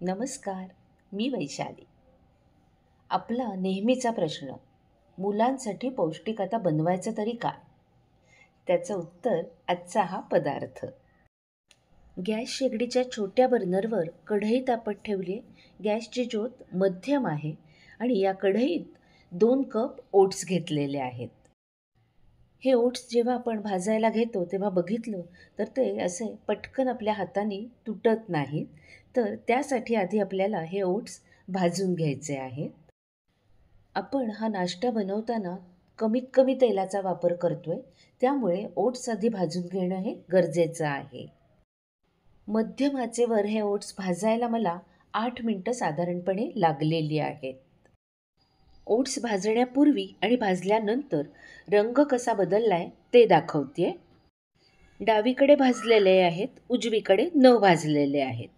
नमस्कार, मी वैशाली. आपला नेहमीचा प्रश्न, मुलांसाठी पौष्टिक आता बनवायचं तरी काय? त्याचं उत्तर आजचा हा पदार्थ. गॅस शेगडीच्या छोट्या बर्नरवर कढई तापत ठेवली. गॅसची ज्योत मध्यम आहे आणि या कढईत 2 कप ओट्स घेतलेले आहेत. हे ओट्स जेव्हा आपण भाजायला घेतो तेव्हा बघितलं तर ते असे पटकन आपल्या हाताने तुटत नाहीत. तर त्यासाठी आधी आपल्याला हे ओट्स भाजून घ्यायचे आहेत. आपण हा नाश्ता बनवताना कमीत कमी तेलाचा वापर करतोय, त्यामुळे ओट्स आधी भाजून घेणं हे गरजेचं आहे. मध्यम आचेवर हे ओट्स भाजायला मला 8 मिनटं साधारणपणे लागलेली आहेत. ओट्स भाजण्यापूर्वी आणि भाजल्यानंतर रंग कसा बदललाय ते दाखवतेय. डावीकडे भाजलेले आहेत, उजवीकडे न भाजलेले आहेत.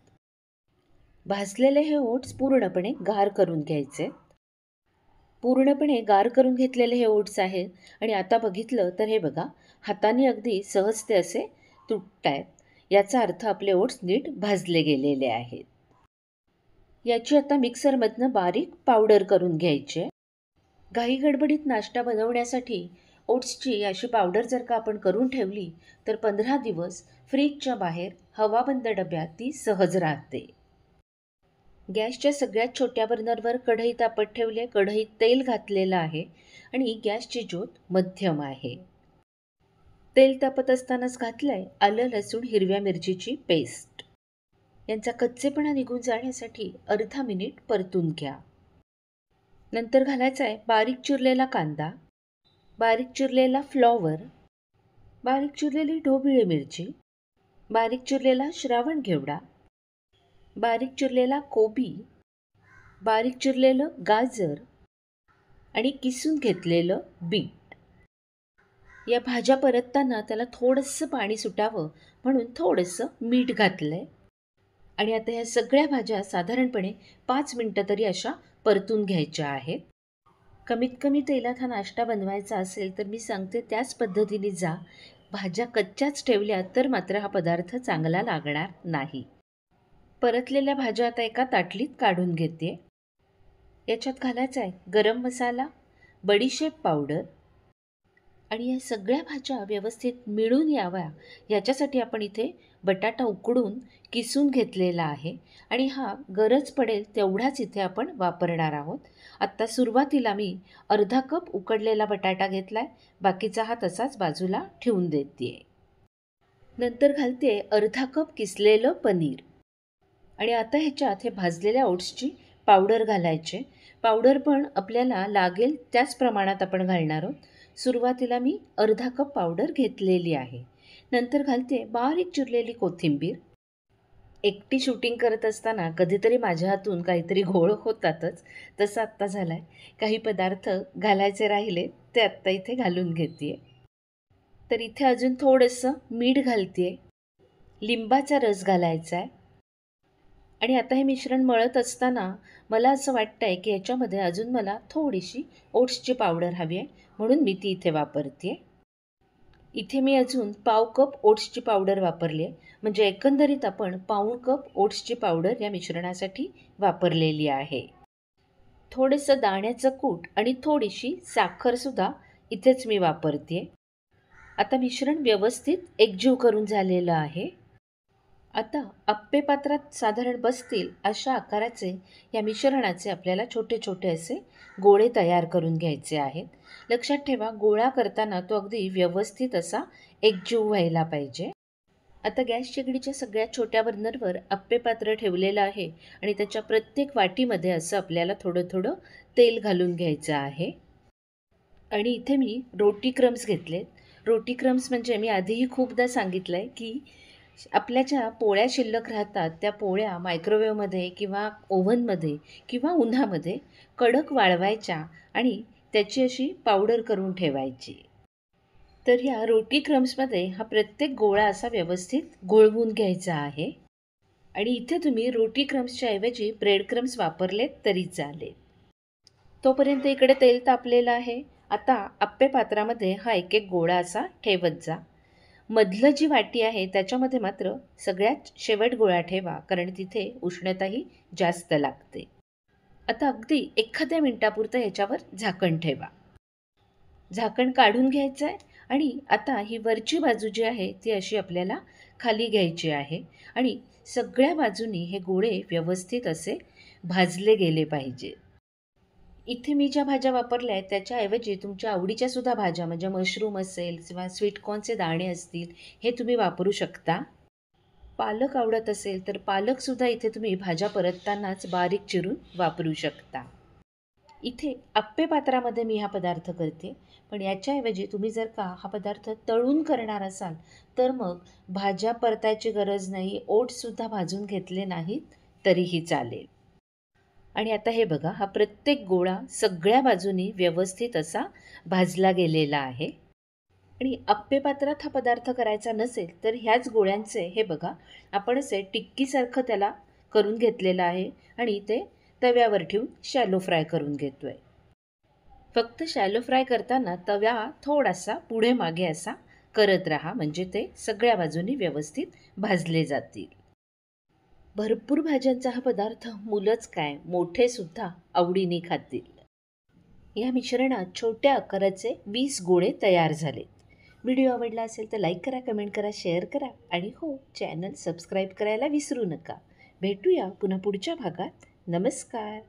भाजलेले हे ओट्स पूर्णपणे गार करून घ्यायचे. पूर्णपणे गार करून घेतलेले हे ओट्स आहेत आणि आता बघितलं तर हे बघा, हाताने अगदी सहज ते असे तुटतायत. याचा अर्थ आपले ओट्स नीट भाजले गेलेले आहेत. याची आता मिक्सरमधनं बारीक पावडर करून घ्यायची आहे. घाई गडबडीत नाश्ता बनवण्यासाठी ओट्सची अशी पावडर जर का आपण करून ठेवली तर 15 दिवस फ्रीजच्या बाहेर हवाबंद डब्यात ती सहज राहते. गॅसच्या सगळ्यात छोट्या बर्नरवर कढई तापत ठेवली. कढईत तेल घातलेलं आहे आणि गॅसची ज्योत मध्यम आहे. तेल तापत असतानाच घातलंय आलं लसूण हिरव्या मिरचीची पेस्ट. यांचा कच्चेपणा निघून जाण्यासाठी अर्धा मिनिट परतून घ्या. नंतर घालायचा आहे बारीक चिरलेला कांदा, बारीक चिरलेला फ्लॉवर, बारीक चिरलेली ढोबळी मिरची, बारीक चिरलेला श्रावण घेवडा, बारीक चिरलेला कोबी, बारीक चिरलेलं गाजर आणि किसून घेतलेलं बीट. या भाज्या परतताना त्याला थोडंसं पाणी सुटावं म्हणून थोडंसं मीठ घातलंय आणि आता ह्या सगळ्या भाज्या साधारणपणे 5 मिनटं तरी अशा परतून घ्यायच्या आहेत. कमीत कमी तेलात हा नाश्ता बनवायचा असेल तर मी सांगते त्याच पद्धतीने जा. भाज्या कच्च्याच ठेवल्या तर मात्र हा पदार्थ चांगला लागणार नाही. परतलेल्या भाज्या आता एका ताटलीत काढून घेते. याच्यात घालायचा आहे गरम मसाला, बडीशेप पावडर आणि या सगळ्या भाज्या व्यवस्थित मिळून याव्या याच्यासाठी आपण इथे बटाटा उकडून किसून घेतलेला आहे आणि हा गरज पडेल तेवढाच इथे आपण वापरणार आहोत. आत्ता सुरुवातीला मी अर्धा कप उकडलेला बटाटा घेतला आहे, बाकीचा हा तसाच बाजूला ठेवून देते. नंतर घालते अर्धा कप किसलेलं पनीर आणि आता ह्याच्यात हे भाजलेल्या ओट्सची पावडर घालायचे. पावडर पण आपल्याला लागेल त्याच प्रमाणात आपण घालणार आहोत. सुरुवातीला मी अर्धा कप पावडर घेतलेली आहे. नंतर घालते बारीक चिरलेली कोथिंबीर. एकटी शूटिंग करत असताना कधीतरी माझ्या हातून काहीतरी घोळ होतातच, तसं आत्ता झाला आहे. काही पदार्थ घालायचे राहिले ते आत्ता इथे घालून घेते. तर इथे अजून थोडंसं मीठ घालते. लिंबाचा रस घालायचा आहे आणि आता हे मिश्रण मळत असताना मला असं वाटतं आहे की याच्यामध्ये अजून मला थोडीशी ओट्सची पावडर हवी आहे, म्हणून मी ती इथे वापरते. इथे मी अजून पाव कप ओट्सची पावडर वापरली आहे, म्हणजे एकंदरीत आपण पाऊण कप ओट्सची पावडर या मिश्रणासाठी वापरलेली आहे. थोडंसं दाण्याचं कूट आणि थोडीशी साखरसुद्धा इथेच मी वापरते. आता मिश्रण व्यवस्थित एकजीव करून झालेलं आहे. आता आप्पे पात्रात साधारण बसतील अशा आकाराचे या मिश्रणाचे आपल्याला छोटे छोटे असे गोळे तयार करून घ्यायचे आहेत. लक्षात ठेवा, गोळा करताना तो अगदी व्यवस्थित असा एकजीव व्हायला पाहिजे. आता गॅस शेगडीच्या सगळ्यात छोट्या बर्नरवर आप्पे पात्र ठेवलेलं आहे आणि त्याच्या प्रत्येक वाटीमध्ये असं आपल्याला थोडं थोडं तेल घालून घ्यायचं आहे. आणि इथे मी रोटी क्रम्स घेतलेत. रोटी क्रम्स म्हणजे मी आधीही खूपदा सांगितलं आहे की आपल्या ज्या पोळ्या शिल्लक राहतात त्या पोळ्या मायक्रोवेव्हमध्ये किंवा ओव्हनमध्ये किंवा उन्हामध्ये कडक वाळवायच्या आणि त्याची अशी पावडर करून ठेवायची. तर ह्या रोटी क्रम्समध्ये हा प्रत्येक गोळा असा व्यवस्थित घोळवून घ्यायचा आहे आणि इथे तुम्ही रोटी क्रम्सच्या ऐवजी ब्रेड क्रम्स वापरलेत तरी चालेल. तोपर्यंत इकडे तेल तापलेलं आहे. आता आप्पे पात्रामध्ये हा एक एक गोळा असा ठेवत जा. मधलं जी वाटी आहे त्याच्यामध्ये मात्र सगळ्यात शेवट गोळा ठेवा, कारण तिथे उष्णताही जास्त लागते. आता अगदी एखाद्या मिनिटापुरतं ह्याच्यावर झाकण ठेवा. झाकण काढून घ्यायचं आहे आणि आता ही वरची बाजू जी आहे ती अशी आपल्याला खाली घ्यायची आहे आणि सगळ्या बाजूनी हे गोळे व्यवस्थित असे भाजले गेले पाहिजे. इथे मी ज्या भाज्या पाहिल्या आहेत त्याच्याऐवजी तुमच्या आवडीच्या सुद्धा भाज्या म्हणजे मशरूम असेल किंवा स्वीटकॉर्नचे दाणे असतील हे तुम्ही वापरू शकता. पालक आवडत असेल तर पालकसुद्धा इथे तुम्ही भाज्या परततानाच बारीक चिरून वापरू शकता. इथे आप्पे पात्रामध्ये मी हा पदार्थ करते, पण याच्याऐवजी तुम्ही जर का हा पदार्थ तळून करणार असाल तर मग भाज्या परतायची गरज नाही, ओट्ससुद्धा भाजून घेतले नाहीत तरीही चालेल. आणि आता हे बघा, हा प्रत्येक गोळा सगळ्या बाजूनी व्यवस्थित असा भाजला गेलेला आहे. आणि आप्पे पात्रात हा पदार्थ करायचा नसेल तर ह्याच गोळ्यांचे हे बघा आपण असे टिक्कीसारखं त्याला करून घेतलेलं आहे आणि ते तव्यावर ठेवून शॅलो फ्राय करून घेतो आहे. फक्त शॅलो फ्राय करताना तव्या थोडासा पुढे मागे असा करत राहा, म्हणजे ते सगळ्या बाजूनी व्यवस्थित भाजले जातील. भरपूर भाज्यांचा हा पदार्थ मुलंच काय मोठेसुद्धा आवडीने खातील. या मिश्रणात छोट्या आकाराचे 20 गोळे तयार झाले. व्हिडिओ आवडला असेल तर लाईक करा, कमेंट करा, शेअर करा आणि हो, चॅनल सबस्क्राईब करायला विसरू नका. भेटूया पुन्हा पुढच्या भागात. नमस्कार.